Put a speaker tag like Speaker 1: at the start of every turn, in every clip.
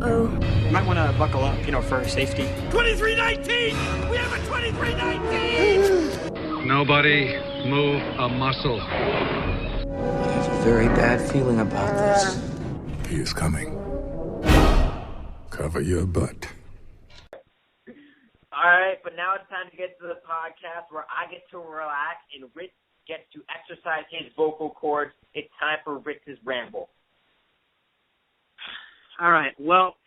Speaker 1: Uh-oh.
Speaker 2: You might want to buckle up, for safety.
Speaker 3: 2319! We have a 2319!
Speaker 4: Nobody move a muscle.
Speaker 5: I have a very bad feeling about this.
Speaker 6: He is coming. Cover your butt.
Speaker 7: All right, but now it's time to get to the podcast where I get to relax and Ritz gets to exercise his vocal cords. It's time for Ritz's Ramble.
Speaker 8: All right, well,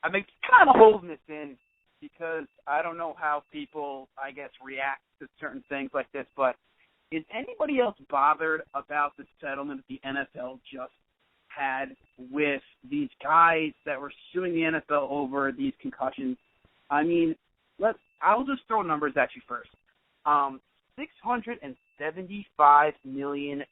Speaker 8: I've been kind of holding this in because I don't know how people, react to certain things like this, but is anybody else bothered about the settlement the NFL just had with these guys that were suing the NFL over these concussions? I mean, I'll just throw numbers at you first. $675 million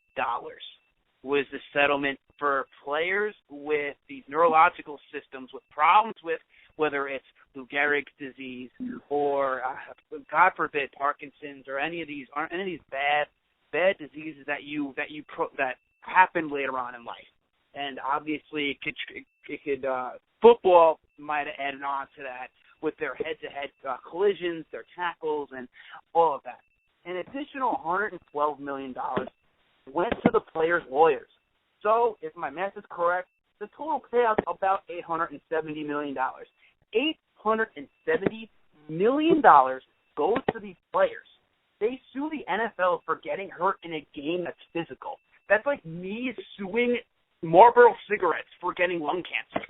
Speaker 8: was the settlement for players with these neurological systems, with problems with whether it's Lou Gehrig's disease or, God forbid, Parkinson's or any of these bad diseases that happen later on in life. And obviously, football might have added on to that with their head-to-head collisions, their tackles, and all of that. An additional $112 million went to the players' lawyers. So, if my math is correct, the total payout is about $870 million. $870 million goes to these players. They sue the NFL for getting hurt in a game that's physical. That's like me suing Marlboro cigarettes for getting lung cancer.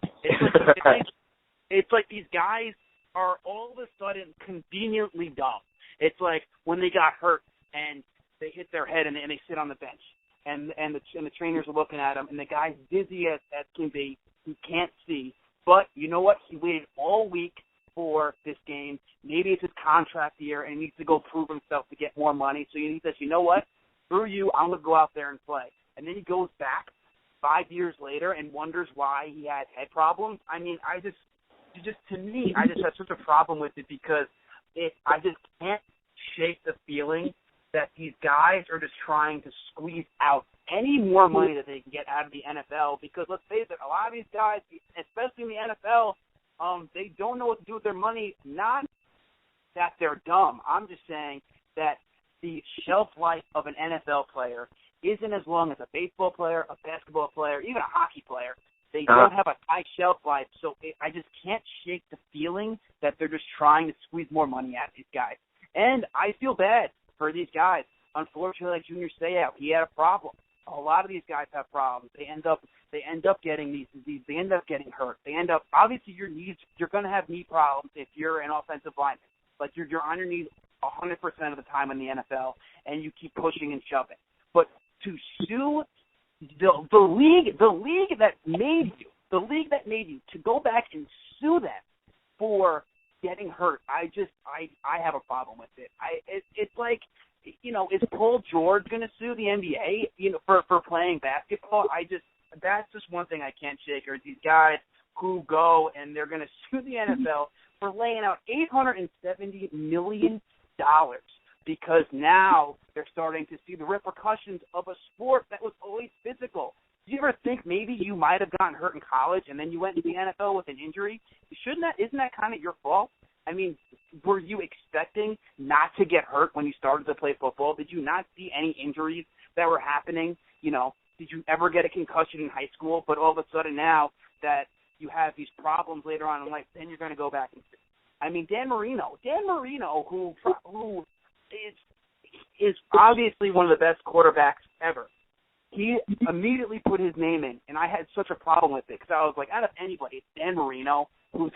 Speaker 8: It's like these guys are all of a sudden conveniently dumb. It's like when they got hurt and they hit their head and they sit on the bench and the trainers are looking at him and the guy's dizzy as can be. He can't see. But you know what? He waited all week for this game. Maybe it's his contract year and he needs to go prove himself to get more money. So he says, you know what? Screw you. I'm going to go out there and play. And then he goes back 5 years later and wonders why he had head problems. I mean, I just have such a problem with it because I just can't shake the feeling that these guys are just trying to squeeze out any more money that they can get out of the NFL because, let's face it, a lot of these guys, especially in the NFL, they don't know what to do with their money. Not that they're dumb. I'm just saying that the shelf life of an NFL player isn't as long as a baseball player, a basketball player, even a hockey player. They don't have a high shelf life, so I just can't shake the feeling that they're just trying to squeeze more money out of these guys. And I feel bad for these guys. Unfortunately, like Junior Seau, he had a problem. A lot of these guys have problems. They end up getting these diseases. They end up getting hurt. Obviously you're going to have knee problems if you're an offensive lineman. Like you're on your knees 100% of the time in the NFL, and you keep pushing and shoving. But to sue the league that made you to go back and sue them for getting hurt, I have a problem with it. It's like, is Paul George going to sue the NBA, for playing basketball? That's just one thing I can't shake. Are these guys who go and they're going to sue the NFL for laying out $870 million because now they're starting to see the repercussions of a sport that was always physical. Do you ever think maybe you might have gotten hurt in college and then you went into the NFL with an injury? Isn't that kind of your fault? I mean, were you expecting not to get hurt when you started to play football? Did you not see any injuries that were happening? Did you ever get a concussion in high school? But all of a sudden now that you have these problems later on in life, then you're going to go back and see. I mean, Dan Marino, who is obviously one of the best quarterbacks ever. He immediately put his name in, and I had such a problem with it because I was like, out of anybody, it's Dan Marino who's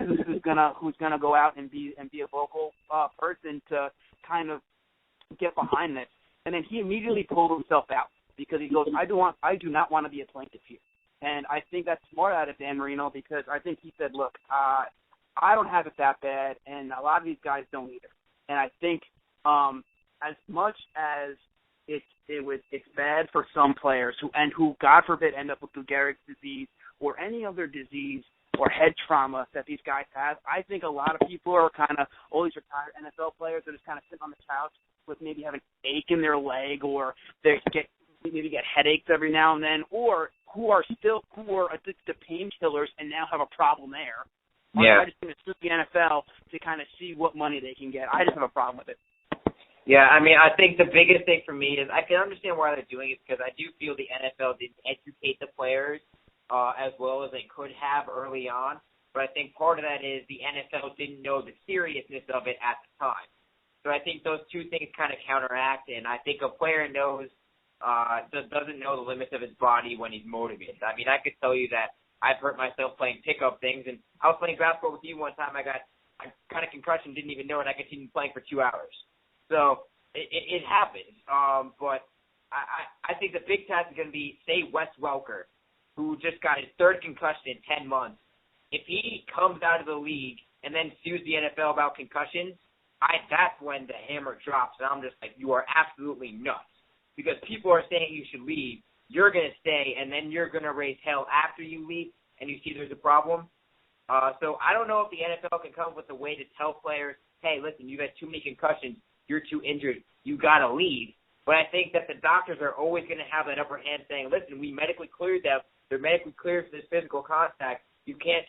Speaker 8: gonna go out and be a vocal person to kind of get behind this, and then he immediately pulled himself out because he goes, I do not want to be a plaintiff here, and I think that's smart out of Dan Marino because I think he said, look, I don't have it that bad, and a lot of these guys don't either, and I think as much as it's bad for some players who God forbid end up with Lou Gehrig's disease or any other disease or head trauma that these guys have. I think a lot of people are kind of all these retired NFL players that are just kind of sitting on the couch with maybe having an ache in their leg or they maybe get headaches every now and then, or who are addicted to painkillers and now have a problem there.
Speaker 7: Yeah.
Speaker 8: I just going to sue the NFL to kind of see what money they can get. I just have a problem with it.
Speaker 7: Yeah, I mean, I think the biggest thing for me is I can understand why they're doing it because I do feel the NFL didn't educate the players as well as they could have early on. But I think part of that is the NFL didn't know the seriousness of it at the time. So I think those two things kind of counteract, and I think a player doesn't know the limits of his body when he's motivated. I mean, I could tell you that I've hurt myself playing pickup things, and I was playing basketball with you one time. I got a concussion, didn't even know it. I continued playing for 2 hours. So it happens. But I think the big task is going to be, say, Wes Welker, who just got his third concussion in 10 months. If he comes out of the league and then sues the NFL about concussions, that's when the hammer drops. And I'm just like, you are absolutely nuts. Because people are saying you should leave. You're going to stay, and then you're going to raise hell after you leave and you see there's a problem. So I don't know if the NFL can come up with a way to tell players, hey, listen, you've had too many concussions. You're too injured. You got to leave. But I think that the doctors are always going to have that upper hand saying, listen, we medically cleared them. They're medically cleared for this physical contact. You can't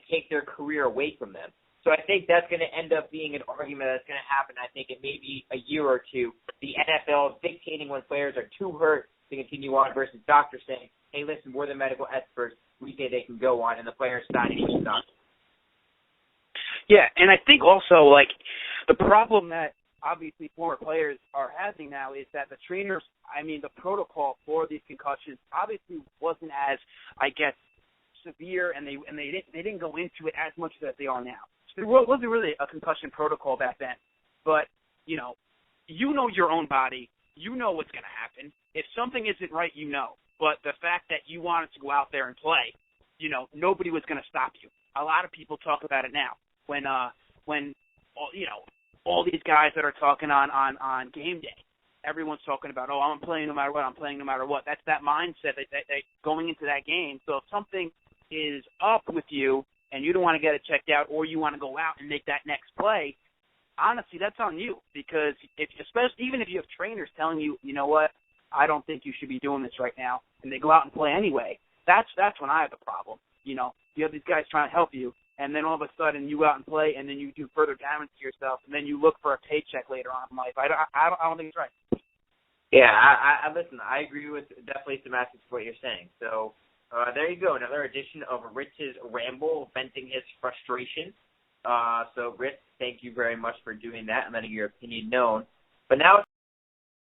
Speaker 7: take their career away from them. So I think that's going to end up being an argument that's going to happen. I think it may be a year or two. The NFL dictating when players are too hurt to continue on versus doctors saying, hey, listen, we're the medical experts. We say they can go on, and the players signing each doctor.
Speaker 8: Yeah, and I think also, like, the problem that obviously former players are having now is that the trainers, the protocol for these concussions obviously wasn't as, I guess, severe, and they didn't go into it as much as they are now. There wasn't really a concussion protocol back then. But, you know your own body. You know what's going to happen. If something isn't right, you know. But the fact that you wanted to go out there and play, nobody was going to stop you. A lot of people talk about it now. When all these guys that are talking on game day, everyone's talking about, I'm playing no matter what, I'm playing no matter what. That's that mindset that going into that game. So if something is up with you, and you don't want to get it checked out, or you want to go out and make that next play, honestly, that's on you. Because even if you have trainers telling you, you know what, I don't think you should be doing this right now, and they go out and play anyway, that's when I have the problem. You have these guys trying to help you, and then all of a sudden you go out and play, and then you do further damage to yourself, and then you look for a paycheck later on in life. I don't think it's right.
Speaker 7: Yeah, I listen, I agree with definitely some aspects of what you're saying. So, there you go, another edition of Ritz's Ramble, venting his frustration. So, Ritz, thank you very much for doing that and letting your opinion known. But now